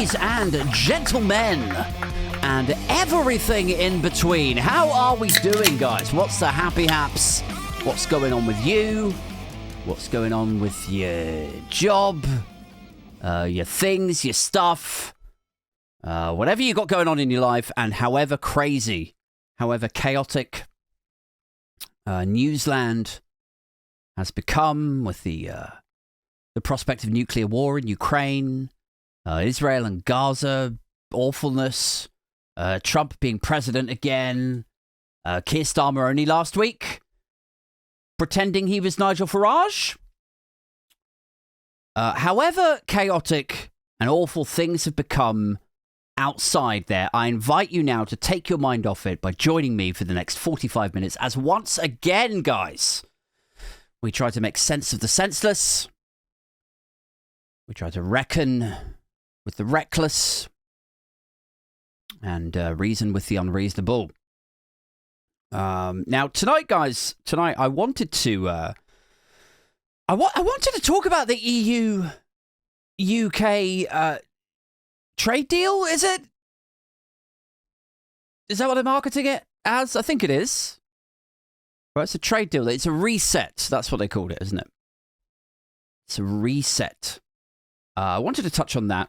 Ladies and gentlemen, and everything in between, how are we doing, guys? What's the happy haps? What's going on with you? What's going on with your job? Your things, your stuff? Whatever you got going on in your life, and however crazy, however chaotic Newsland has become with the prospect of nuclear war in Ukraine, Israel and Gaza, awfulness, Trump being president again, Keir Starmer only last week, pretending he was Nigel Farage. However chaotic and awful things have become outside there, I invite you now to take your mind off it by joining me for the next 45 minutes as once again, guys, we try to make sense of the senseless. We try to reckon with the reckless and reason with the unreasonable. Now, tonight, guys, I wanted to I wanted to talk about the EU-UK trade deal, is it? Is that what they're marketing it as? I think it is. Well, it's a trade deal. It's a reset. That's what they called it, isn't it? It's a reset. I wanted to touch on that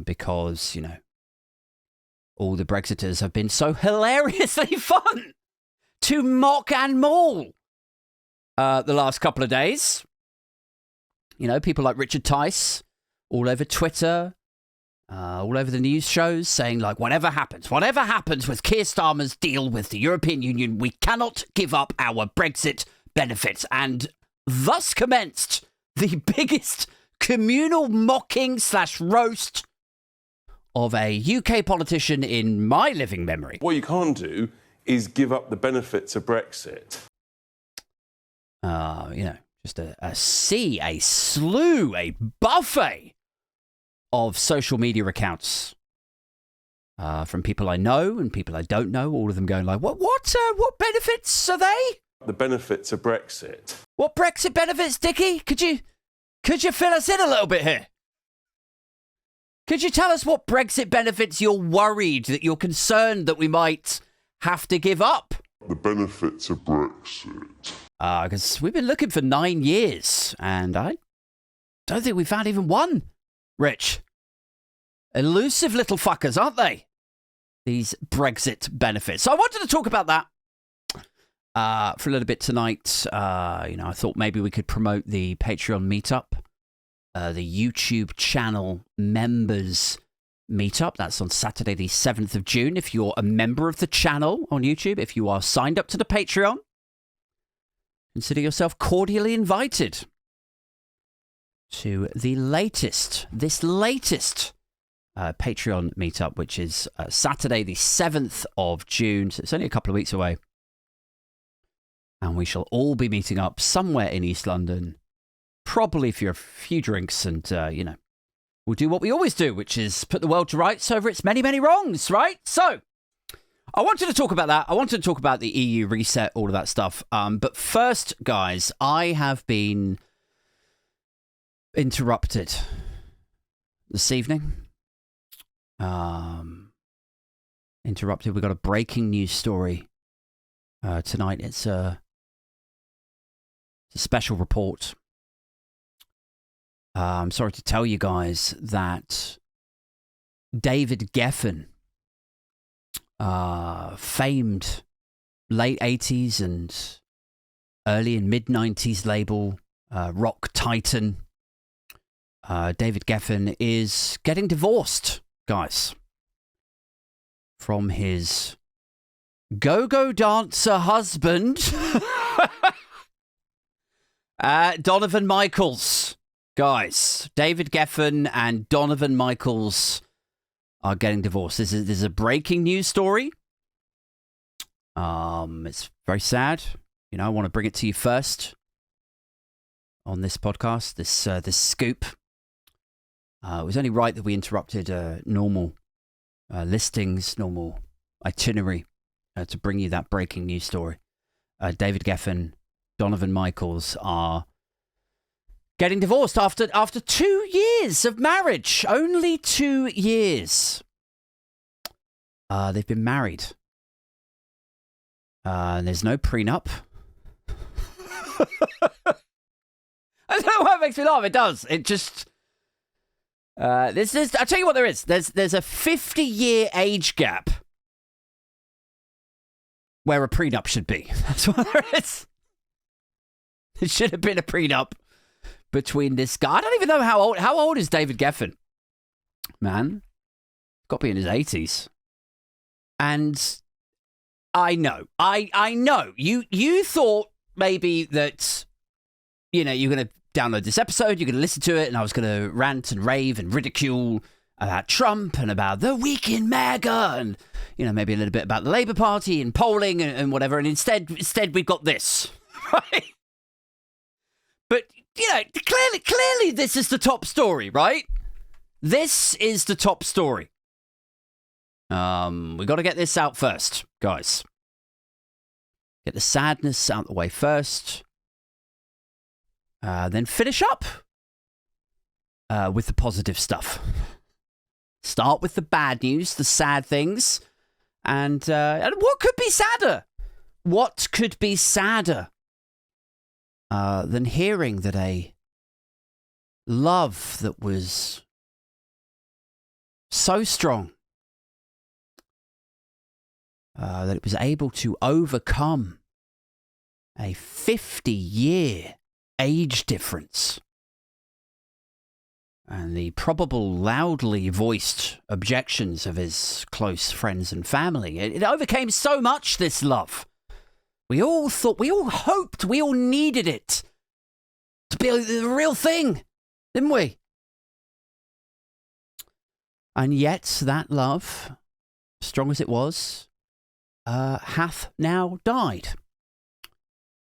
because, you know, all the Brexiters have been so hilariously fun to mock and maul the last couple of days. You know, people like Richard Tice all over Twitter, all over the news shows saying, like, whatever happens with Keir Starmer's deal with the European Union, we cannot give up our Brexit benefits. And thus commenced the biggest communal mocking / roast of a UK politician in my living memory. What you can't do is give up the benefits of Brexit. You know, just a slew, a buffet of social media accounts from people I know and people I don't know, all of them going like, what benefits are they? The benefits of Brexit. What Brexit benefits, Dickie? Could you fill us in a little bit here? Could you tell us what Brexit benefits you're worried, that you're concerned that we might have to give up? The benefits of Brexit. Because we've been looking for 9 years, and I don't think we found even one, Rich. Elusive little fuckers, aren't they? These Brexit benefits. So I wanted to talk about that for a little bit tonight. You know, I thought maybe we could promote the Patreon meetup, the YouTube channel members meetup. That's on Saturday, the 7th of June. If you're a member of the channel on YouTube, if you are signed up to the Patreon, consider yourself cordially invited to this latest Patreon meetup, which is Saturday, the 7th of June. So it's only a couple of weeks away. And we shall all be meeting up somewhere in East London, probably for a few drinks, and, you know, we'll do what we always do, which is put the world to rights over its many, many wrongs, right? So I wanted to talk about that. I wanted to talk about the EU reset, all of that stuff. But first, guys, I have been interrupted this evening. Interrupted. We got a breaking news story tonight. It's a special report. I'm sorry to tell you guys that David Geffen, famed late 80s and early and mid 90s label rock titan, David Geffen is getting divorced, guys, from his go-go dancer husband, Donovan Michaels. Guys, David Geffen and Donovan Michaels are getting divorced. This is a breaking news story. It's very sad. You know, I want to bring it to you first on this podcast, this scoop. It was only right that we interrupted normal listings, normal itinerary to bring you that breaking news story. David Geffen, Donovan Michaels are getting divorced after 2 years of marriage. Only 2 years. They've been married. And there's no prenup. I don't know why it makes me laugh. It does. It just... I'll tell you what there is. There's a 50-year age gap where a prenup should be. That's what there is. There should have been a prenup between this guy. I don't even know how old. How old is David Geffen? Man, got to be in his 80s. And I know. I know. You thought maybe that, you're going to download this episode, you're going to listen to it, and I was going to rant and rave and ridicule about Trump and about the week in MAGA and, maybe a little bit about the Labour Party and polling and whatever. And instead we've got this, right? But, clearly this is the top story, right? This is the top story. We got to get this out first, guys. Get the sadness out the way first. Then finish up with the positive stuff. Start with the bad news, the sad things. And what could be sadder? What could be sadder than hearing that a love that was so strong that it was able to overcome a 50-year age difference and the probable loudly voiced objections of his close friends and family. It overcame so much, this love. We all thought, we all hoped, we all needed it to be the real thing, didn't we? And yet that love, strong as it was, hath now died.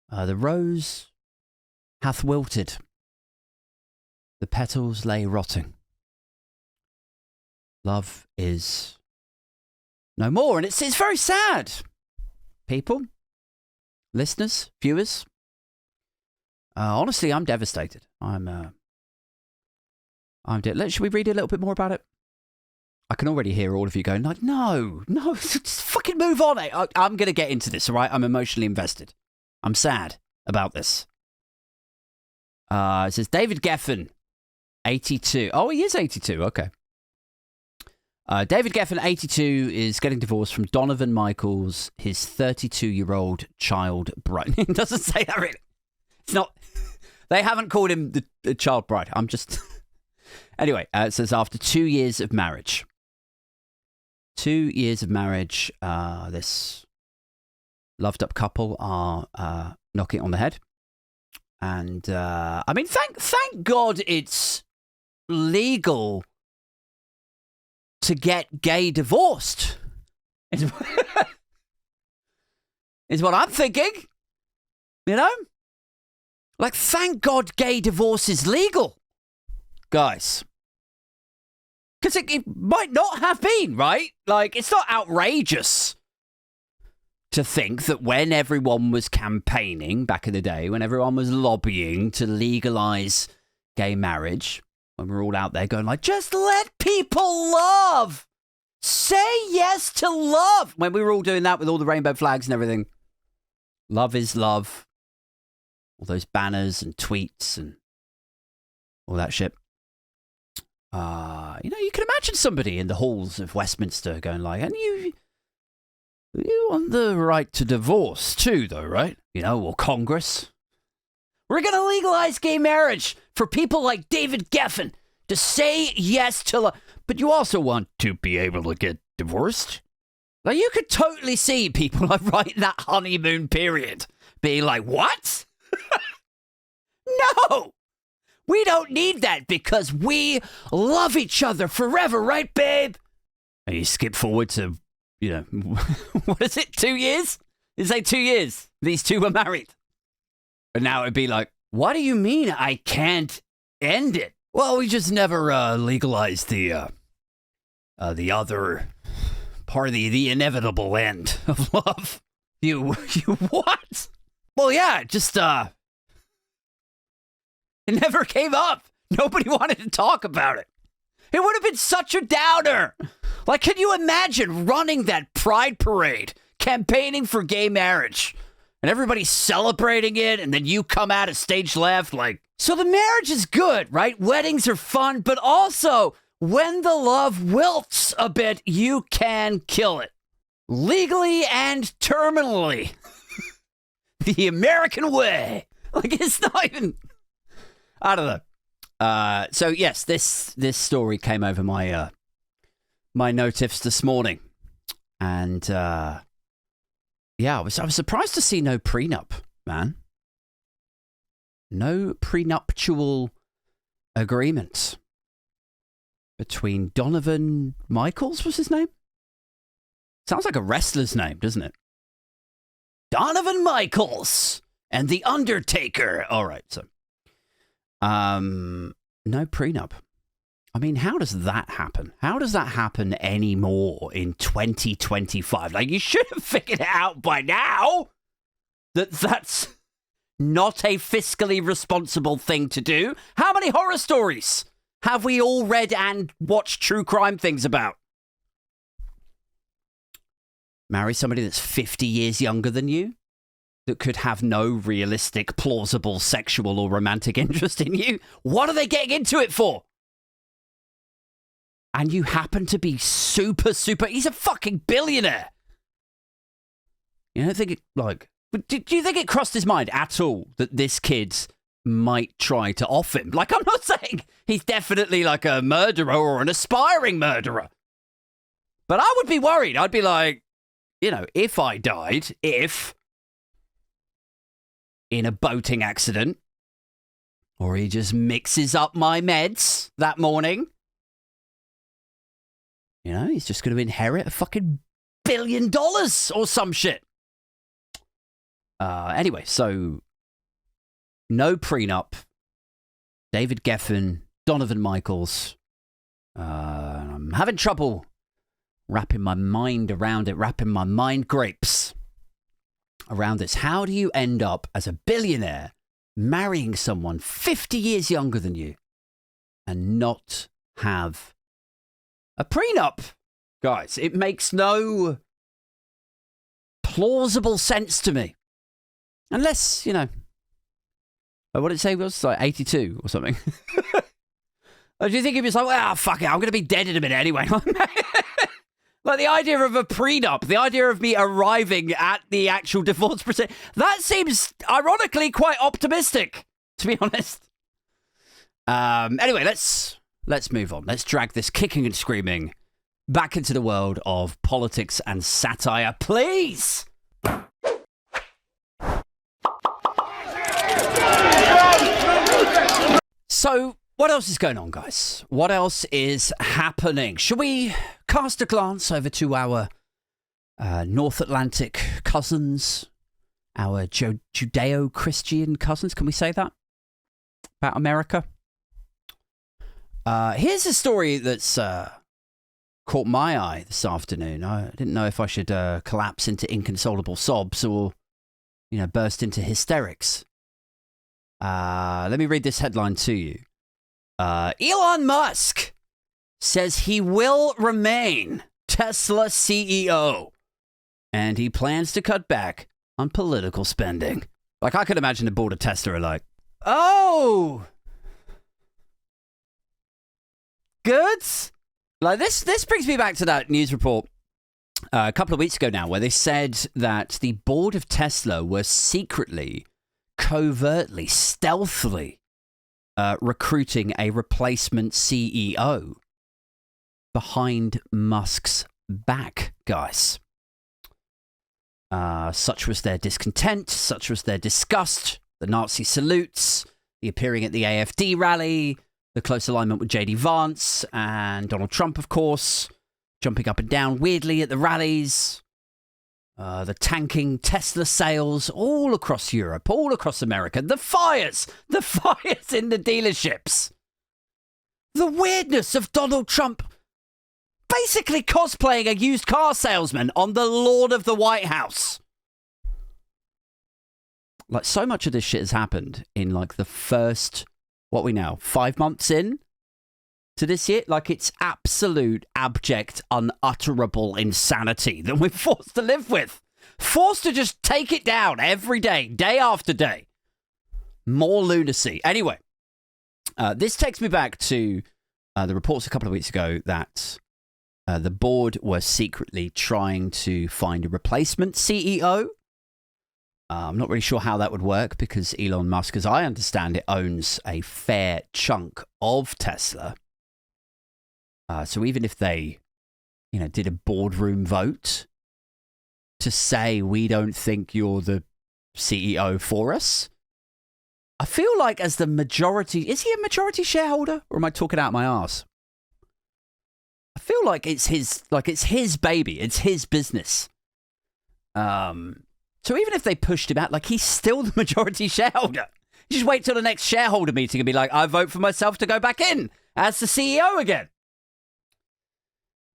The rose hath wilted. The petals lay rotting. Love is no more. And it's very sad. People, listeners, viewers. Honestly, I'm devastated. Should we read a little bit more about it? I can already hear all of you going like, no, just fucking move on. I'm going to get into this, all right? I'm emotionally invested. I'm sad about this. It says David Geffen, 82. Oh, he is 82. Okay. David Geffen, 82, is getting divorced from Donovan Michaels, his 32-year-old child bride. It doesn't say that really. It's not. They haven't called him the child bride. I'm just. Anyway, it says after 2 years of marriage. 2 years of marriage, this loved up couple are knocking it on the head. And, thank God it's legal to get gay divorced. Is what I'm thinking. Like, thank God gay divorce is legal, guys. Because it might not have been, right? Like, it's not outrageous to think that when everyone was campaigning back in the day, when everyone was lobbying to legalize gay marriage, when we're all out there going like, just let people love. Say yes to love. When we were all doing that with all the rainbow flags and everything. Love is love. All those banners and tweets and all that shit. You can imagine somebody in the halls of Westminster going like, and you want the right to divorce too, though, right? Or Congress. We're going to legalize gay marriage for people like David Geffen to say yes to love. But you also want to be able to get divorced. Like, you could totally see people like right in that honeymoon period being like, what? No! We don't need that because we love each other forever, right, babe? And you skip forward to, what is it, 2 years? It's like 2 years. These two were married. But now it'd be like, what do you mean I can't end it? Well, we just never legalized the other part, the inevitable end of love. You what? Well, yeah, just It never came up. Nobody wanted to talk about it. It would have been such a downer. Like, can you imagine running that pride parade, campaigning for gay marriage, and everybody celebrating it, and then you come out of stage left like, so the marriage is good, right? Weddings are fun, but also, when the love wilts a bit, you can kill it. Legally and terminally. The American way. Like, it's not even... I don't know. So, yes, this story came over my my notifs this morning. And, yeah, I was surprised to see no prenup, man. No prenuptial agreement between Donovan Michaels, was his name? Sounds like a wrestler's name, doesn't it? Donovan Michaels and The Undertaker. All right, so no prenup. I mean, how does that happen? How does that happen anymore in 2025? Like, you should have figured it out by now that that's not a fiscally responsible thing to do. How many horror stories have we all read and watched true crime things about? Marry somebody that's 50 years younger than you, that could have no realistic, plausible sexual or romantic interest in you. What are they getting into it for? And you happen to be super, he's a fucking billionaire. You don't think it, like, do you think it crossed his mind at all that this kid might try to off him? Like, I'm not saying he's definitely like a murderer or an aspiring murderer. But I would be worried. I'd be like, you know, if I died, in a boating accident, or he just mixes up my meds that morning, you know, he's just going to inherit a fucking $1 billion or some shit. Anyway, so no prenup. David Geffen, Donovan Michaels. I'm having trouble wrapping my mind around it, wrapping my mind grapes around this. How do you end up as a billionaire marrying someone 50 years younger than you and not have a prenup? Guys, it makes no plausible sense to me. Unless, you know, what did it say? It was like 82 or something. Or do you think he was like, well, fuck it, I'm going to be dead in a minute anyway? Like the idea of a prenup, the idea of me arriving at the actual divorce proceeding, that seems ironically quite optimistic, to be honest. Anyway, let's move on. Let's drag this kicking and screaming back into the world of politics and satire, please. So, what else is going on, guys? What else is happening? Should we cast a glance over to our North Atlantic cousins, our Judeo-Christian cousins? Can we say that about America? Here's a story that's caught my eye this afternoon. I didn't know if I should collapse into inconsolable sobs or, you know, burst into hysterics. Let me read this headline to you. Elon Musk says he will remain Tesla CEO, and he plans to cut back on political spending. Like, I could imagine the board of Tesla are like, oh, good. Like, this brings me back to that news report a couple of weeks ago now, where they said that the board of Tesla were secretly, covertly, stealthily recruiting a replacement CEO behind Musk's back, guys. Such was their discontent, such was their disgust, the Nazi salutes, the appearing at the AFD rally, the close alignment with JD Vance and Donald Trump, of course, jumping up and down weirdly at the rallies, the tanking Tesla sales all across Europe, all across America, the fires in the dealerships, the weirdness of Donald Trump basically cosplaying a used car salesman on the lawn of the White House. Like, so much of this shit has happened in like the first what are we now, 5 months in to this year? Like, it's absolute, abject, unutterable insanity that we're forced to live with. Forced to just take it down every day, day after day. More lunacy. Anyway, this takes me back to the reports a couple of weeks ago that the board were secretly trying to find a replacement CEO. I'm not really sure how that would work because Elon Musk, as I understand it, owns a fair chunk of Tesla. So even if they, did a boardroom vote to say we don't think you're the CEO for us, I feel like as the majority, is he a majority shareholder or am I talking out my arse? I feel like it's his baby, it's his business. So even if they pushed him out, like, he's still the majority shareholder. You just wait till the next shareholder meeting and be like, I vote for myself to go back in as the CEO again.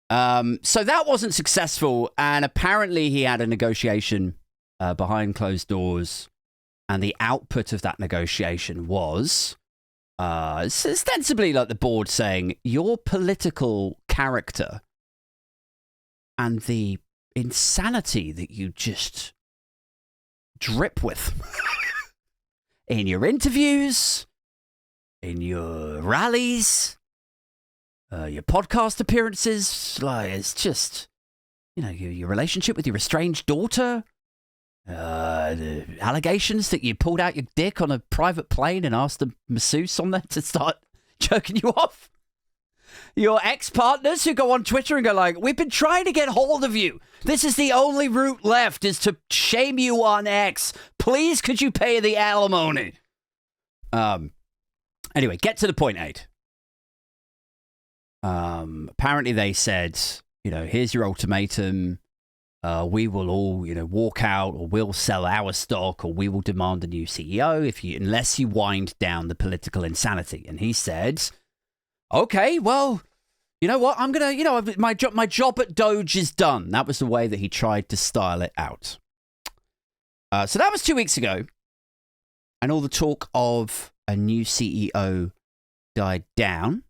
So that wasn't successful. And apparently he had a negotiation behind closed doors. And the output of that negotiation was ostensibly like the board saying, your political character and the insanity that you just drip with in your interviews, in your rallies, your podcast appearances, like, it's just, your relationship with your estranged daughter, the allegations that you pulled out your dick on a private plane and asked the masseuse on there to start jerking you off. Your ex-partners who go on Twitter and go like, we've been trying to get hold of you. This is the only route left is to shame you on X. Please, could you pay the alimony? Anyway, get to the point, 8. Apparently they said, here's your ultimatum. We will all, walk out, or we'll sell our stock, or we will demand a new CEO unless you wind down the political insanity. And he said, okay, well, you know what? I'm going to, my job at Doge is done. That was the way that he tried to style it out. So that was 2 weeks ago. And all the talk of a new CEO died down.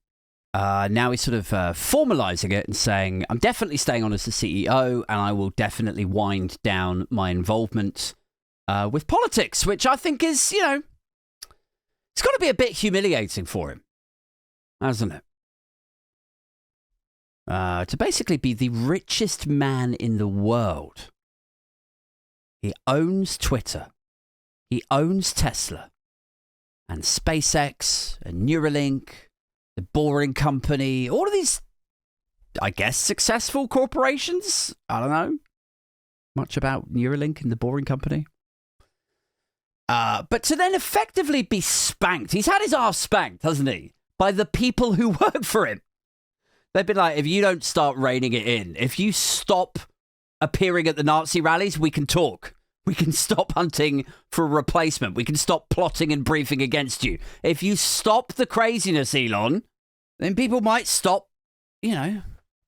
Now he's sort of formalizing it and saying, I'm definitely staying on as the CEO and I will definitely wind down my involvement with politics, which I think is, it's got to be a bit humiliating for him, hasn't it? To basically be the richest man in the world. He owns Twitter. He owns Tesla and SpaceX and Neuralink, the Boring Company, all of these, I guess, successful corporations. I don't know much about Neuralink and the Boring Company. But to then effectively be spanked. He's had his arse spanked, hasn't he? By the people who work for him. They've been like, if you don't start reining it in, if you stop appearing at the Nazi rallies, we can talk. We can stop hunting for a replacement. We can stop plotting and briefing against you. If you stop the craziness, Elon, then people might stop,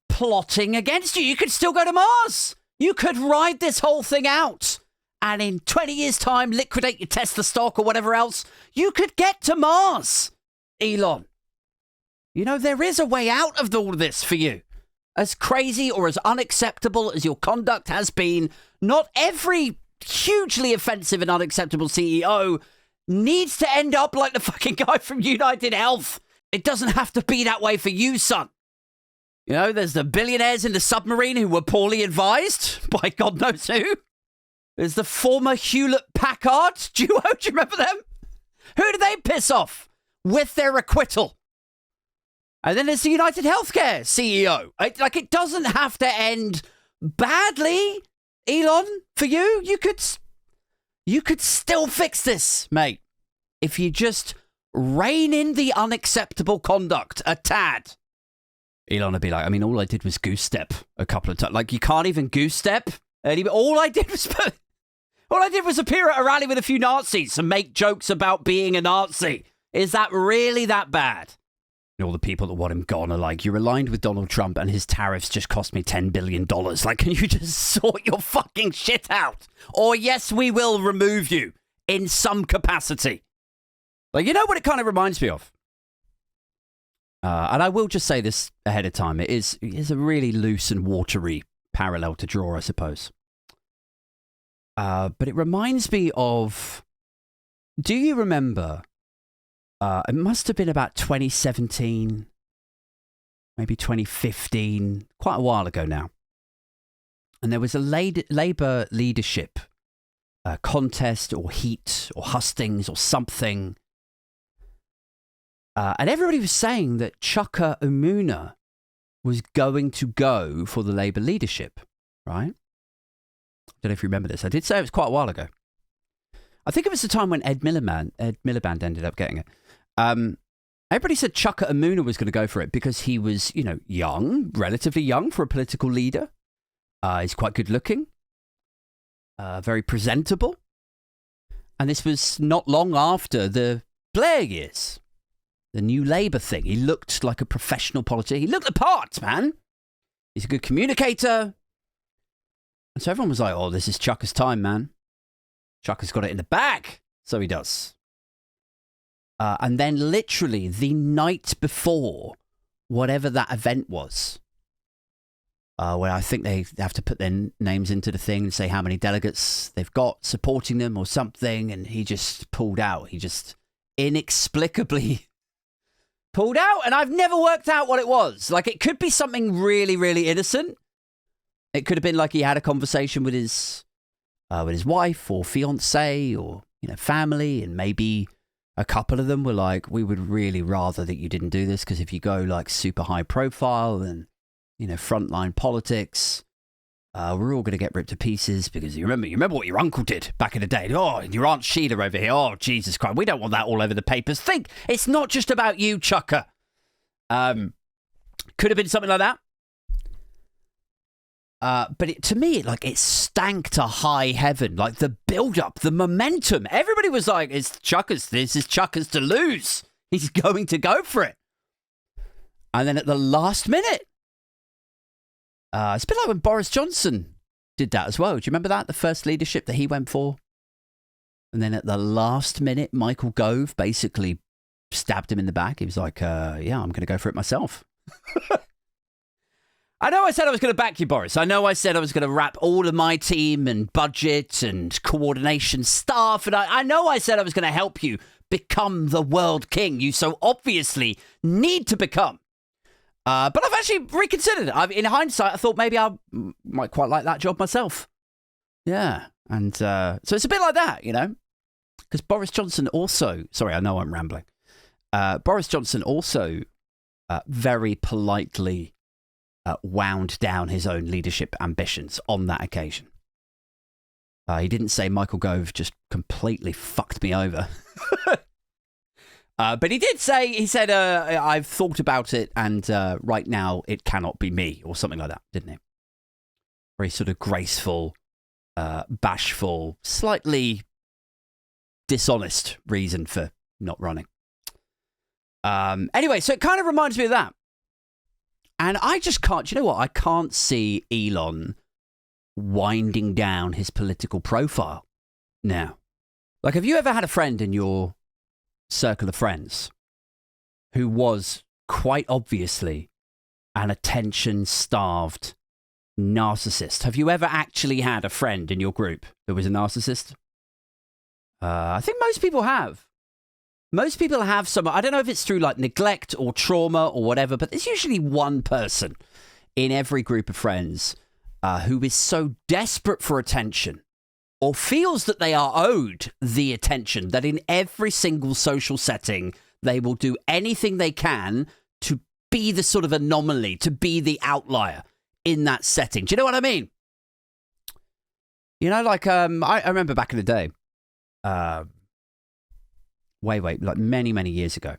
plotting against you. You could still go to Mars. You could ride this whole thing out. And in 20 years' time, liquidate your Tesla stock or whatever else. You could get to Mars, Elon. There is a way out of all of this for you. As crazy or as unacceptable as your conduct has been, not every hugely offensive and unacceptable CEO needs to end up like the fucking guy from United Health. It doesn't have to be that way for you, son. There's the billionaires in the submarine who were poorly advised by God knows who. There's the former Hewlett-Packard duo. Do you remember them? Who did they piss off with their acquittal? And then there's the United Healthcare CEO. It doesn't have to end badly, Elon, for you. You could still fix this, mate, if you just rein in the unacceptable conduct a tad. Elon would be like, all I did was goose step a couple of times. Like, you can't even goose step. All I did was appear at a rally with a few Nazis and make jokes about being a Nazi. Is that really that bad? And all the people that want him gone are like, you're aligned with Donald Trump and his tariffs just cost me $10 billion. Like, can you just sort your fucking shit out? Or yes, we will remove you in some capacity. Like, you know what it kind of reminds me of? And I will just say this ahead of time. It is a really loose and watery parallel to draw, I suppose. But it reminds me of... Do you remember... it must have been about 2017, maybe 2015, quite a while ago now. And there was a Labour leadership contest or heat or hustings or something. And everybody was saying that Chuka Umunna was going to go for the Labour leadership, right? I don't know if you remember this. I did say it was quite a while ago. I think it was the time when Ed Miliband ended up getting it. Everybody said Chuka Umunna was going to go for it because he was, young, relatively young for a political leader. He's quite good looking, very presentable. And this was not long after the Blair years, the New Labour thing. He looked like a professional politician. He looked the part, man. He's a good communicator. And so everyone was like, oh, this is Chuka's time, man. Chuka's got it in the bag. So he does. And then literally the night before whatever that event was, where I think they have to put their names into the thing and say how many delegates they've got supporting them or something, and he just pulled out. He just inexplicably pulled out, and I've never worked out what it was. Like, it could be something really, really innocent. It could have been like he had a conversation with his wife or fiance or, family, and maybe a couple of them were like, we would really rather that you didn't do this, because if you go like super high profile and, frontline politics, we're all going to get ripped to pieces, because you remember what your uncle did back in the day. Oh, and your Aunt Sheila over here. Oh, Jesus Christ. We don't want that all over the papers. Think, it's not just about you, Chuka. Could have been something like that. But to me, it stank to high heaven. Like, the build-up, the momentum. Everybody was like, this is Chuka's to lose. He's going to go for it. And then at the last minute, it's a bit like when Boris Johnson did that as well. Do you remember that? The first leadership that he went for? And then at the last minute, Michael Gove basically stabbed him in the back. He was like, yeah, I'm going to go for it myself. I know I said I was going to back you, Boris. I know I said I was going to wrap all of my team and budget and coordination staff. And I know I said I was going to help you become the world king you so obviously need to become. But I've actually reconsidered it. In hindsight, I thought maybe I might quite like that job myself. Yeah. And so it's a bit like that, because Boris Johnson also... Sorry, I know I'm rambling. Boris Johnson also very politely wound down his own leadership ambitions on that occasion. He didn't say Michael Gove just completely fucked me over. But he did say, he said, I've thought about it, and right now it cannot be me, or something like that, didn't he? Very sort of graceful, bashful, slightly dishonest reason for not running. Anyway, so it kind of reminds me of that. And I just can't, you know what? I can't see Elon winding down his political profile now. Like, have you ever had a friend in your circle of friends who was quite obviously an attention-starved narcissist? Have you ever actually had a friend in your group who was a narcissist? I think most people have. Most people have some, I don't know if it's through like neglect or trauma or whatever, but there's usually one person in every group of friends who is so desperate for attention or feels that they are owed the attention that in every single social setting, they will do anything they can to be the sort of anomaly, to be the outlier in that setting. Do you know what I mean? I remember back in the day, like many years ago,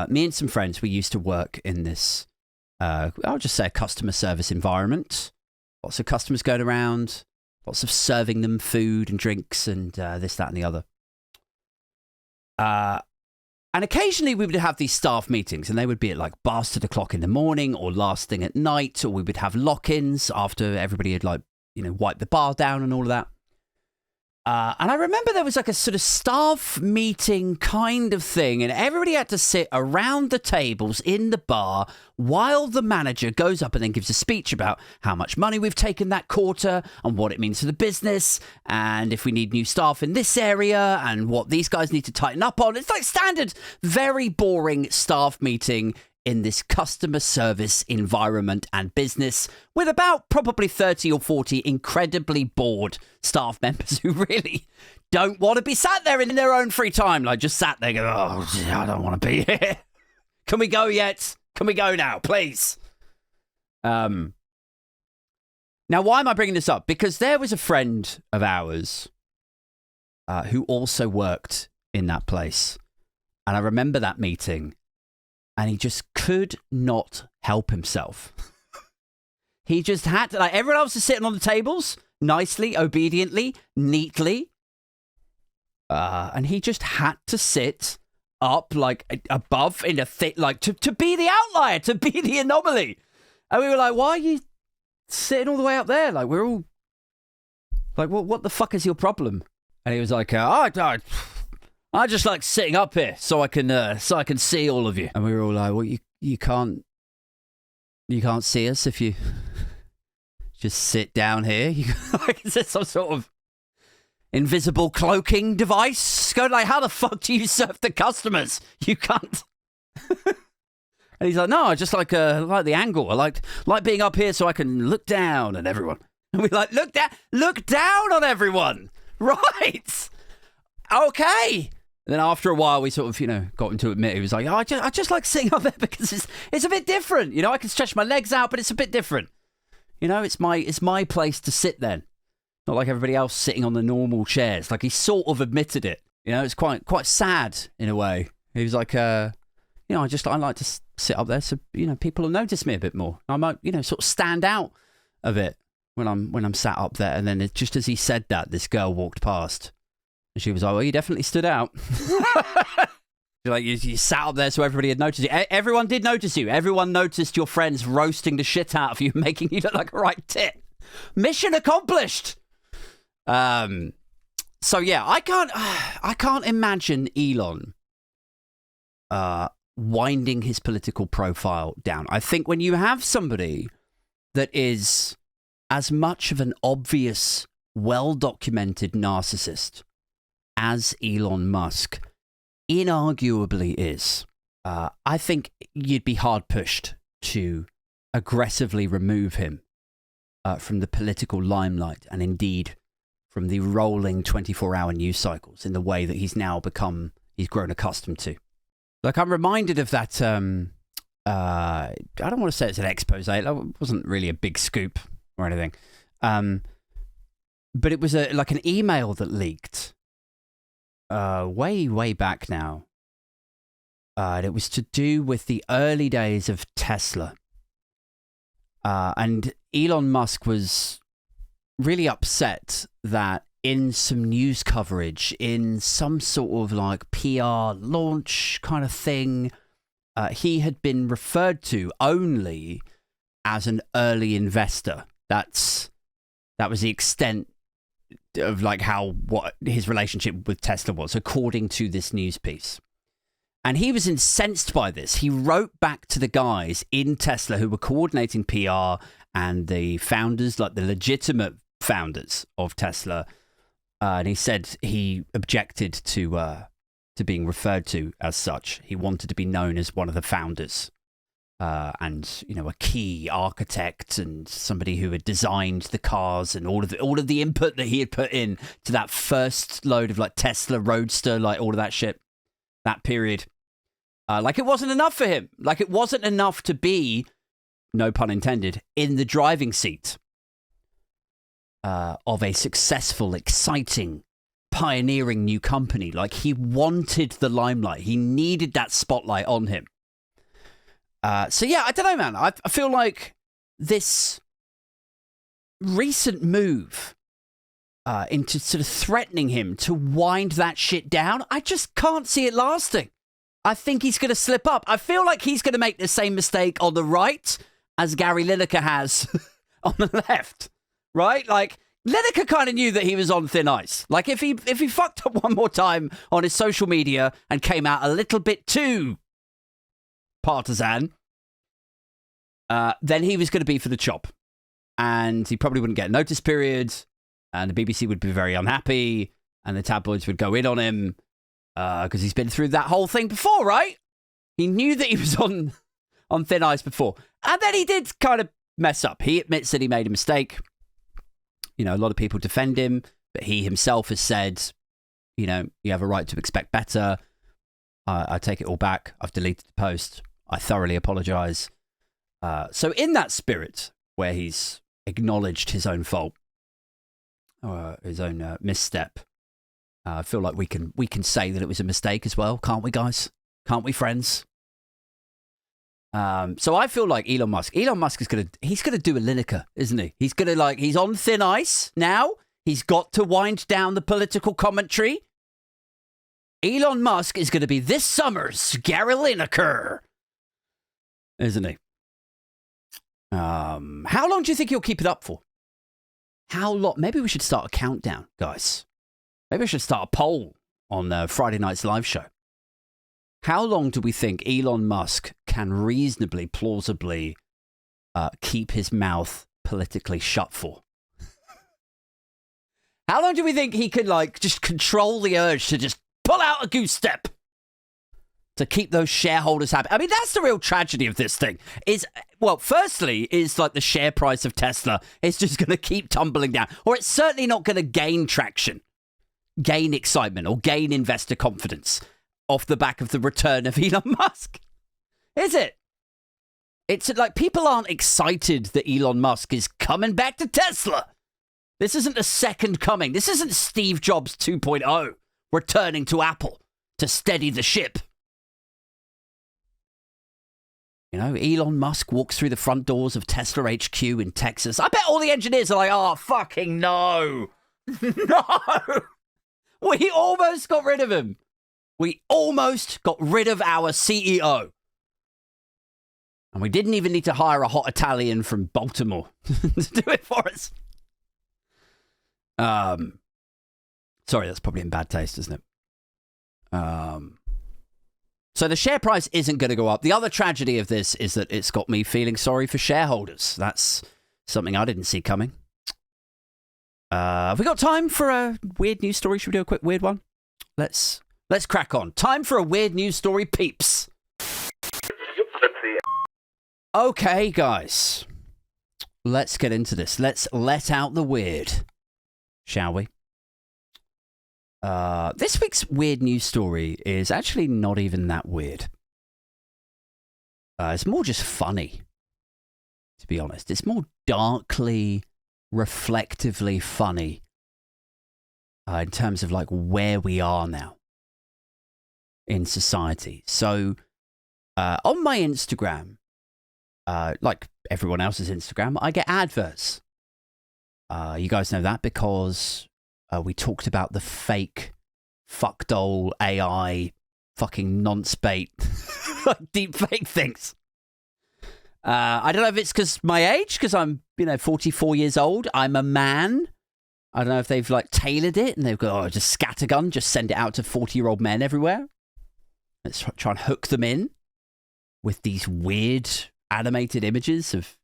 me and some friends, we used to work in this, I'll just say a customer service environment. Lots of customers going around, lots of serving them food and drinks and this, that and the other. And occasionally we would have these staff meetings, and they would be at like bastard o'clock in the morning or last thing at night, or we would have lock-ins after everybody had wiped the bar down and all of that. And I remember there was like a sort of staff meeting kind of thing, and everybody had to sit around the tables in the bar while the manager goes up and then gives a speech about how much money we've taken that quarter and what it means for the business, and if we need new staff in this area and what these guys need to tighten up on. It's like standard, very boring staff meeting in this customer service environment and business with about probably 30 or 40 incredibly bored staff members who really don't want to be sat there in their own free time. Like just sat there going, oh, I don't want to be here. Can we go yet? Can we go now, please? Now, why am I bringing this up? Because there was a friend of ours who also worked in that place. And I remember that meeting. And he just could not help himself. He just had to, like, everyone else is sitting on the tables, nicely, obediently, neatly. And he just had to sit up, like, above in a thick, like, to be the outlier, to be the anomaly. And we were like, why are you sitting all the way up there? Like, we're all, like, what the fuck is your problem? And he was like, I just like sitting up here so I can see all of you. And we were all like, well, you can't see us if you just sit down here. Is there some sort of invisible cloaking device? Go like, how the fuck do you serve the customers? You can't. And he's like, no, I just like the angle. I like being up here so I can look down at everyone. And we're like, look down on everyone, right? Okay. And then after a while, we sort of, got him to admit, he was like, oh, I just like sitting up there because it's a bit different. I can stretch my legs out, but it's a bit different. It's my place to sit then. Not like everybody else sitting on the normal chairs. Like he sort of admitted it. It's quite sad in a way. He was like, I like to sit up there so, people will notice me a bit more. I might, sort of stand out a bit when I'm sat up there. And then just as he said that, this girl walked past. And she was like, well, you definitely stood out. Like you sat up there so everybody had noticed you. Everyone did notice you. Everyone noticed your friends roasting the shit out of you, making you look like a right tit. Mission accomplished. So yeah, I can't imagine Elon winding his political profile down. I think when you have somebody that is as much of an obvious, well-documented narcissist as Elon Musk inarguably is, I think you'd be hard pushed to aggressively remove him from the political limelight and indeed from the rolling 24-hour news cycles in the way that he's grown accustomed to. Like I'm reminded of that, I don't want to say it's an expose, it wasn't really a big scoop or anything, but it was like an email that leaked way back now. And it was to do with the early days of Tesla. And Elon Musk was really upset that in some news coverage, in some sort of like PR launch kind of thing, he had been referred to only as an early investor. That was the extent of like what his relationship with Tesla was, according to this news piece. And he was incensed by this. He wrote back to the guys in Tesla who were coordinating PR and the founders, like the legitimate founders of Tesla. And he said he objected to being referred to as such. He wanted to be known as one of the founders. And a key architect and somebody who had designed the cars and all of the input that he had put in to that first load of like Tesla Roadster, like all of that shit, that period. Like it wasn't enough for him. Like it wasn't enough to be, no pun intended, in the driving seat of a successful, exciting, pioneering new company. Like he wanted the limelight. He needed that spotlight on him. So yeah, I don't know, man. I feel like this recent move into sort of threatening him to wind that shit down, I just can't see it lasting. I think he's going to slip up. I feel like he's going to make the same mistake on the right as Gary Lineker has on the left, right? Like Lineker kind of knew that he was on thin ice. Like, if he fucked up one more time on his social media and came out a little bit too partisan, then he was going to be for the chop. And he probably wouldn't get a notice period, and the BBC would be very unhappy, and the tabloids would go in on him, because he's been through that whole thing before, right? He knew that he was on thin ice before. And then he did kind of mess up. He admits that he made a mistake. You know, a lot of people defend him, but he himself has said, you know, you have a right to expect better. I take it all back. I've deleted the post. I thoroughly apologize. So in that spirit, where he's acknowledged his own fault, or his own misstep, I feel like we can say that it was a mistake as well, can't we, guys? Can't we, friends? So I feel like Elon Musk is he's gonna do a Lineker, isn't he? He's on thin ice now. He's got to wind down the political commentary. Elon Musk is gonna be this summer's Gary Lineker, isn't he? How long do you think he'll keep it up for? How long? Maybe we should start a countdown, guys. Maybe we should start a poll on Friday night's live show. How long do we think Elon Musk can reasonably, plausibly keep his mouth politically shut for? How long do we think he could, like, just control the urge to just pull out a goose step to keep those shareholders happy? I mean, that's the real tragedy of this thing. Firstly, is like the share price of Tesla is just going to keep tumbling down, or it's certainly not going to gain traction, gain excitement, or gain investor confidence off the back of the return of Elon Musk. Is it? It's like people aren't excited that Elon Musk is coming back to Tesla. This isn't a second coming. This isn't Steve Jobs 2.0 returning to Apple to steady the ship. You know, Elon Musk walks through the front doors of Tesla HQ in Texas. I bet all the engineers are like, oh, fucking no. No. We almost got rid of him. We almost got rid of our CEO. And we didn't even need to hire a hot Italian from Baltimore to do it for us. Sorry, that's probably in bad taste, isn't it? So the share price isn't going to go up. The other tragedy of this is that it's got me feeling sorry for shareholders. That's something I didn't see coming. Have we got time for a weird news story? Should we do a quick weird one? Let's crack on. Time for a weird news story, peeps. Okay, guys. Let's get into this. Let's let out the weird, shall we? This week's weird news story is actually not even that weird. It's more just funny, to be honest. It's more darkly, reflectively funny in terms of like where we are now in society. So on my Instagram, like everyone else's Instagram, I get adverts. You guys know that because we talked about the fake fuck doll AI fucking nonce bait deep fake things. I don't know if it's because my age, because I'm 44 years old. I'm a man. I don't know if they've like tailored it and they've got just scattergun, just send it out to 40-year-old men everywhere. Let's try and hook them in with these weird animated images of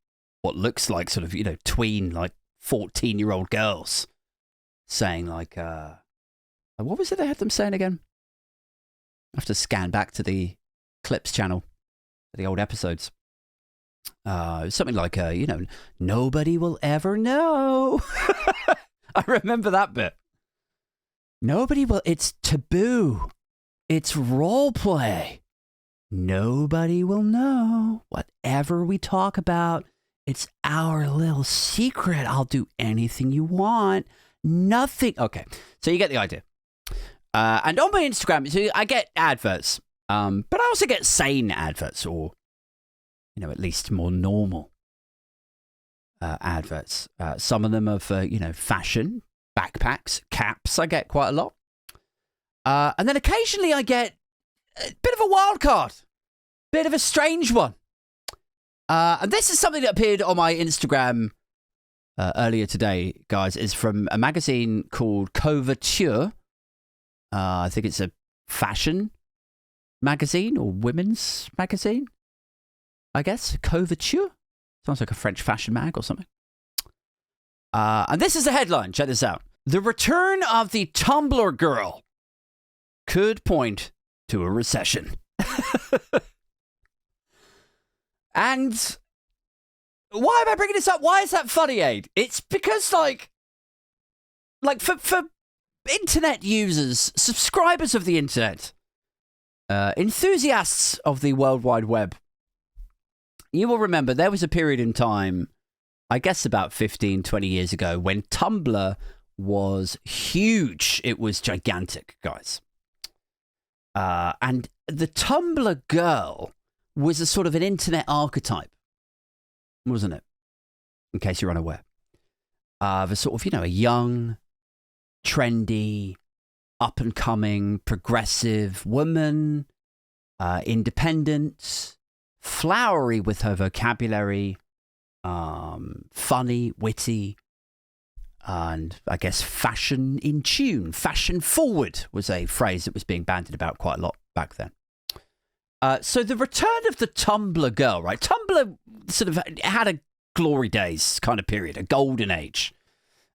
what looks like sort of, tween, like 14-year-old girls saying like, what was it they had them saying again? I have to scan back to the clips channel, the old episodes. Something like, nobody will ever know. I remember that bit. Nobody will, it's taboo. It's role play. Nobody will know. Whatever we talk about, it's our little secret. I'll do anything you want. Nothing. Okay, so you get the idea. And on my Instagram, so I get adverts, but I also get sane adverts, or at least more normal adverts. Some of them of fashion, backpacks, caps. I get quite a lot, and then occasionally I get a bit of a wild card, bit of a strange one. And this is something that appeared on my Instagram earlier today, guys, is from a magazine called Coveteur. I think it's a fashion magazine or women's magazine, I guess. Coveteur? Sounds like a French fashion mag or something. And this is the headline. Check this out. The return of the Tumblr girl could point to a recession. And why am I bringing this up? Why is that funny, Aid? It's because, like for internet users, subscribers of the internet, enthusiasts of the World Wide Web, you will remember there was a period in time, I guess about 15, 20 years ago, when Tumblr was huge. It was gigantic, guys. And the Tumblr girl was a sort of an internet archetype, wasn't it? In case you're unaware. Of a sort of, a young, trendy, up-and-coming, progressive woman, independent, flowery with her vocabulary, funny, witty, and I guess fashion in tune. Fashion forward was a phrase that was being bandied about quite a lot back then. So the return of the Tumblr girl, right? Tumblr sort of had a glory days kind of period, a golden age.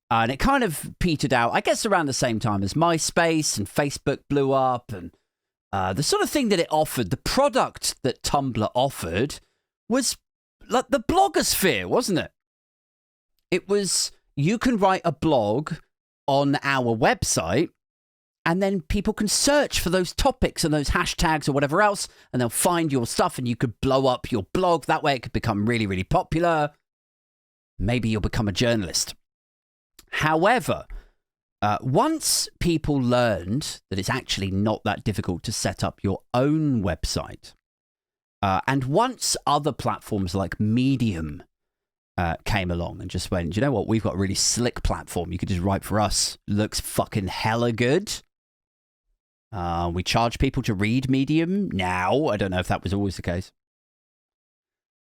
And it kind of petered out, I guess, around the same time as MySpace and Facebook blew up. And the sort of thing that it offered, the product that Tumblr offered was like the blogosphere, wasn't it? It was, you can write a blog on our website, and then people can search for those topics and those hashtags or whatever else, and they'll find your stuff, and you could blow up your blog. That way it could become really, really popular. Maybe you'll become a journalist. However, once people learned that it's actually not that difficult to set up your own website, and once other platforms like Medium came along and just went, you know what, we've got a really slick platform. You could just write for us. Looks fucking hella good. We charge people to read Medium now. I don't know if that was always the case.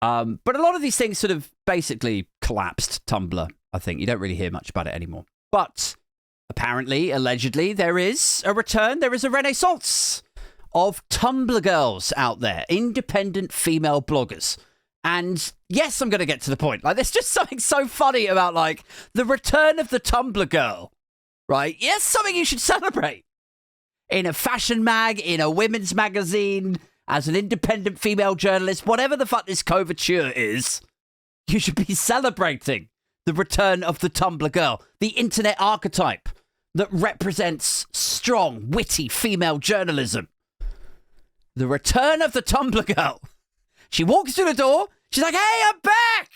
But a lot of these things sort of basically collapsed Tumblr, I think. You don't really hear much about it anymore. But apparently, allegedly, there is a return. There is a renaissance of Tumblr girls out there. Independent female bloggers. And yes, I'm going to get to the point. Like, there's just something so funny about, like, the return of the Tumblr girl, right? Yes, something you should celebrate. In a fashion mag, in a women's magazine, as an independent female journalist, whatever the fuck this Coveteur is, you should be celebrating the return of the Tumblr girl, the internet archetype that represents strong, witty female journalism. The return of the Tumblr girl. She walks through the door. She's like, hey, I'm back.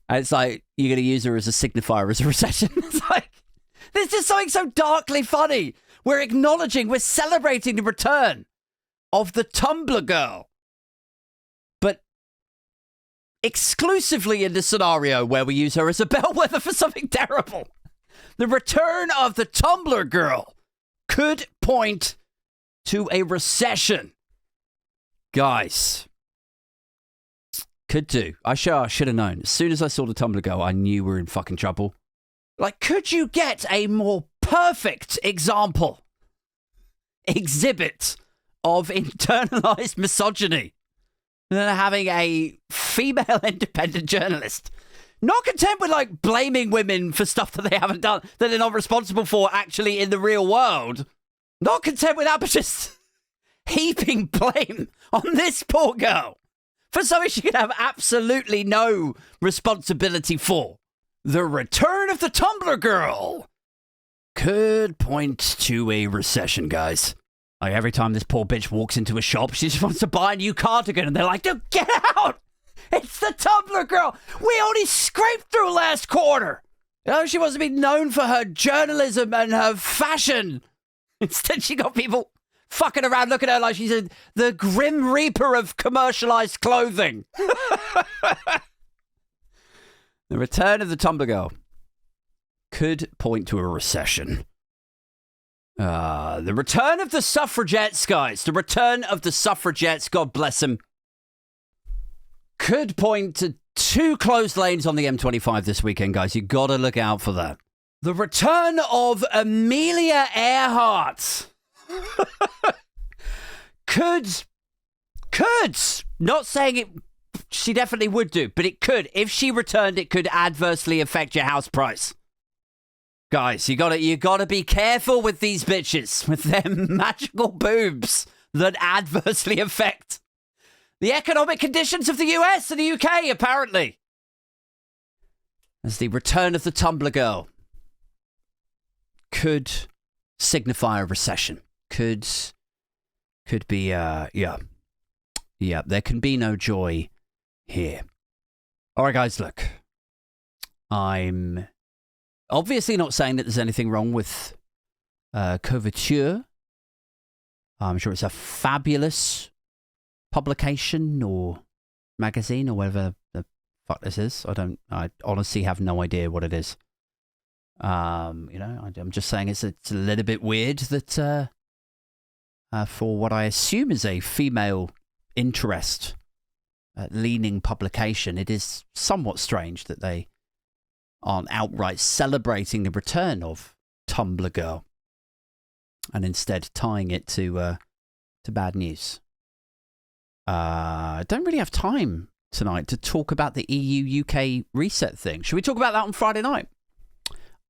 And it's like, you're going to use her as a signifier as a recession. It's like, there's just something so darkly funny. We're acknowledging, we're celebrating the return of the Tumblr girl. But exclusively in the scenario where we use her as a bellwether for something terrible. The return of the Tumblr girl could point to a recession. Guys, could do. I should have known. As soon as I saw the Tumblr girl, I knew we were in fucking trouble. Like, could you get a more perfect exhibit of internalized misogyny than having a female independent journalist? Not content with, like, blaming women for stuff that they haven't done, that they're not responsible for actually in the real world. Not content with that, but just heaping blame on this poor girl for something she could have absolutely no responsibility for. The return of the Tumblr girl could point to a recession, guys. Like, every time this poor bitch walks into a shop, she just wants to buy a new cardigan, and they're like, dude, get out! It's the Tumblr girl! We only scraped through last quarter! You know, she wants to be known for her journalism and her fashion. Instead, she got people fucking around looking at her like she's the Grim Reaper of commercialized clothing. The return of the Tumblr girl could point to a recession. The return of the suffragettes, guys. The return of the suffragettes, God bless them, could point to 2 closed lanes on the M25 this weekend, guys. You got to look out for that. The return of Amelia Earhart could, not saying it, she definitely would do, but it could. If she returned, it could adversely affect your house price. Guys, you gotta be careful with these bitches, with them magical boobs that adversely affect the economic conditions of the US and the UK, apparently. As the return of the Tumblr girl could signify a recession. Could be, yeah, there can be no joy here. All right, guys, look. I'm obviously not saying that there's anything wrong with Coveteur. I'm sure it's a fabulous publication or magazine or whatever the fuck this is. I honestly have no idea what it is. I'm just saying it's a little bit weird that for what I assume is a female interest leaning publication, it is somewhat strange that they aren't outright celebrating the return of Tumblr Girl and instead tying it to bad news. I don't really have time tonight to talk about the EU-UK reset thing. Should we talk about that on Friday night?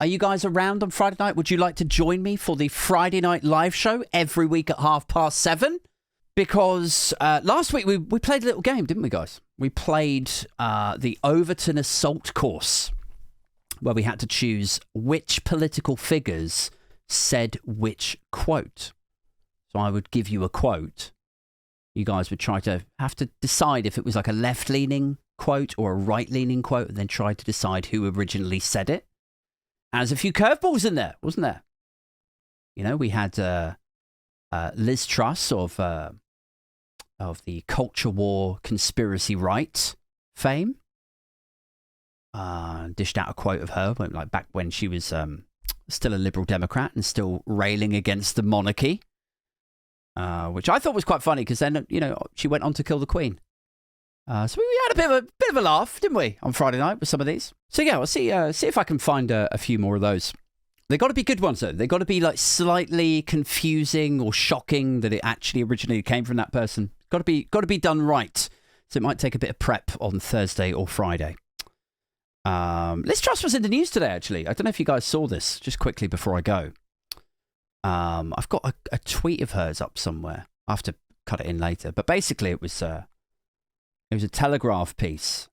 Are you guys around on Friday night? Would you like to join me for the Friday night live show every week at 7:30? Because last week we played a little game, didn't we, guys? We played the Overton Assault course, where we had to choose which political figures said which quote. So I would give you a quote. You guys would have to decide if it was like a left-leaning quote or a right-leaning quote, and then try to decide who originally said it. And there's a few curveballs in there, wasn't there? You know, we had Liz Truss of the culture war conspiracy right fame. Dished out a quote of her, like back when she was still a Liberal Democrat and still railing against the monarchy, which I thought was quite funny because then, you know, she went on to kill the Queen. So we had a bit of a laugh, didn't we, on Friday night with some of these? So yeah, we'll see if I can find a few more of those. They got to be good ones though. They got to be like slightly confusing or shocking that it actually originally came from that person. Got to be done right. So it might take a bit of prep on Thursday or Friday. Liz Truss was in the news today, actually. I don't know if you guys saw this. Just quickly before I go, I've got a tweet of hers up somewhere. I have to cut it in later. But basically, it was a Telegraph piece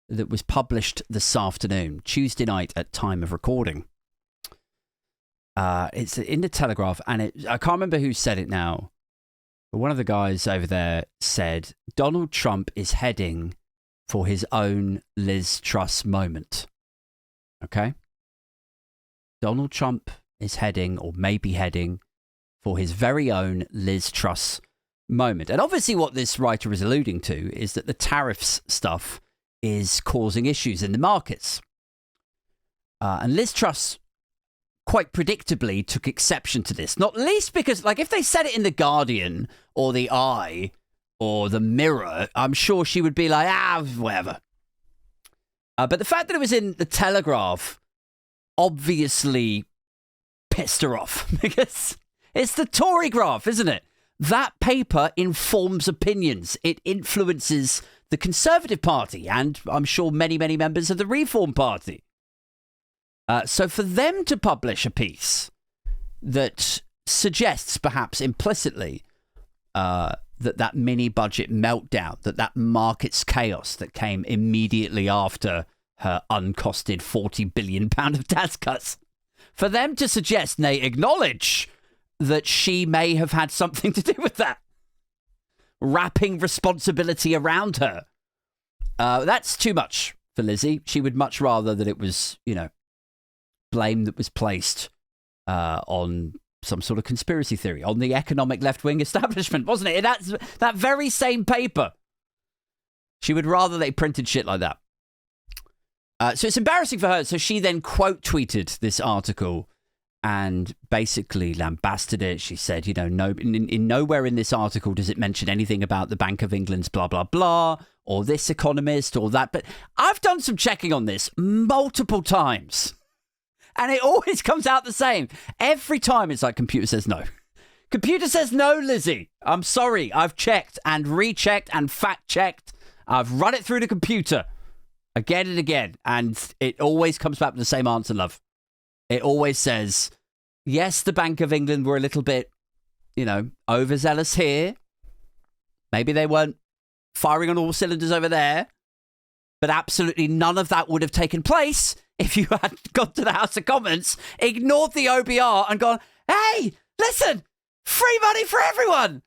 that was published this afternoon, Tuesday night at time of recording. It's in the Telegraph, and I can't remember who said it now, but one of the guys over there said Donald Trump is heading for his own Liz Truss moment. Okay? Donald Trump is heading, or may be heading, for his very own Liz Truss moment. And obviously what this writer is alluding to is that the tariffs stuff is causing issues in the markets. And Liz Truss quite predictably took exception to this, not least because, like, if they said it in The Guardian or The Eye or The Mirror, I'm sure she would be like, whatever. But the fact that it was in the Telegraph obviously pissed her off because it's the Tory graph, isn't it? That paper informs opinions. It influences the Conservative Party and I'm sure many, many members of the Reform Party. So for them to publish a piece that suggests, perhaps implicitly, that mini-budget meltdown, that market's chaos that came immediately after her uncosted £40 billion of tax cuts, for them to suggest, nay, acknowledge that she may have had something to do with that, wrapping responsibility around her, that's too much for Lizzie. She would much rather that it was, you know, blame that was placed on some sort of conspiracy theory, on the economic left-wing establishment, wasn't it? That's that very same paper. She would rather they printed shit like that. So it's embarrassing for her. So she then quote tweeted this article and basically lambasted it. She said, you know, in nowhere in this article does it mention anything about the Bank of England's blah, blah, blah, or this economist or that. But I've done some checking on this multiple times, and it always comes out the same. Every time it's like, computer says no. Computer says no, Lizzie. I'm sorry. I've checked and rechecked and fact-checked. I've run it through the computer again and again, and it always comes back with the same answer, love. It always says, yes, the Bank of England were a little bit, you know, overzealous here. Maybe they weren't firing on all cylinders over there. But absolutely none of that would have taken place if you had gone to the House of Commons, ignored the OBR and gone, hey, listen, free money for everyone.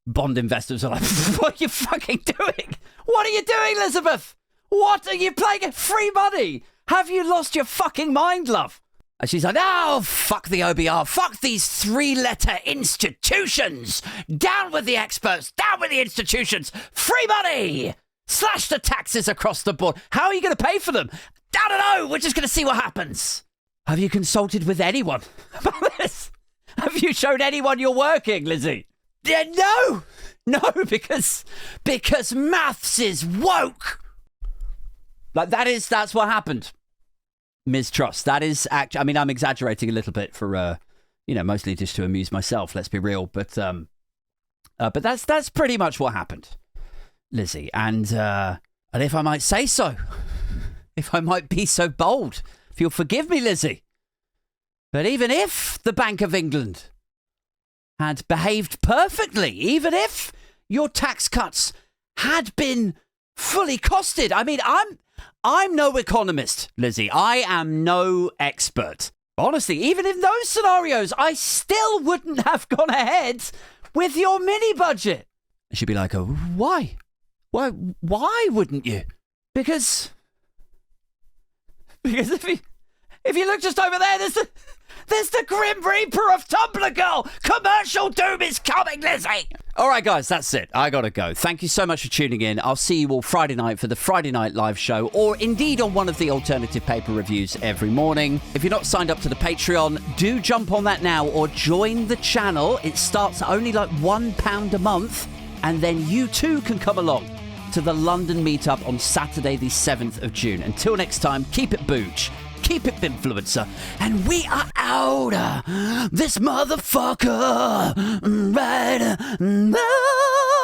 Bond investors are like, what are you fucking doing? What are you doing, Elizabeth? What are you playing? Free money? Have you lost your fucking mind, love? And she's like, oh, fuck the OBR. Fuck these three-letter institutions. Down with the experts. Down with the institutions. Free money. Slash the taxes across the board. How are you going to pay for them? I don't know. We're just going to see what happens. Have you consulted with anyone about this? Have you showed anyone you're working, Lizzie? Yeah, no. No, because maths is woke. Like, that's what happened. Mistrust. That is actually, I mean, I'm exaggerating a little bit for, mostly just to amuse myself. Let's be real. But that's pretty much what happened, Lizzie. And if I might say so, if I might be so bold, if you'll forgive me, Lizzie. But even if the Bank of England had behaved perfectly, even if your tax cuts had been fully costed, I mean, I'm no economist, Lizzie. I am no expert. Honestly, even in those scenarios, I still wouldn't have gone ahead with your mini budget. She'd be like, oh, why? Why wouldn't you? Because if you look just over there, there's the Grim Reaper of Tumblr Girl. Commercial doom is coming, Lizzie. All right, guys, that's it. I got to go. Thank you so much for tuning in. I'll see you all Friday night for the Friday Night Live show, or indeed on one of the alternative paper reviews every morning. If you're not signed up to the Patreon, do jump on that now or join the channel. It starts at only like £1 a month, and then you too can come along to the London meetup on Saturday, the 7th of June. Until next time, keep it booch. Keep it influencer, and we are out. This motherfucker right now.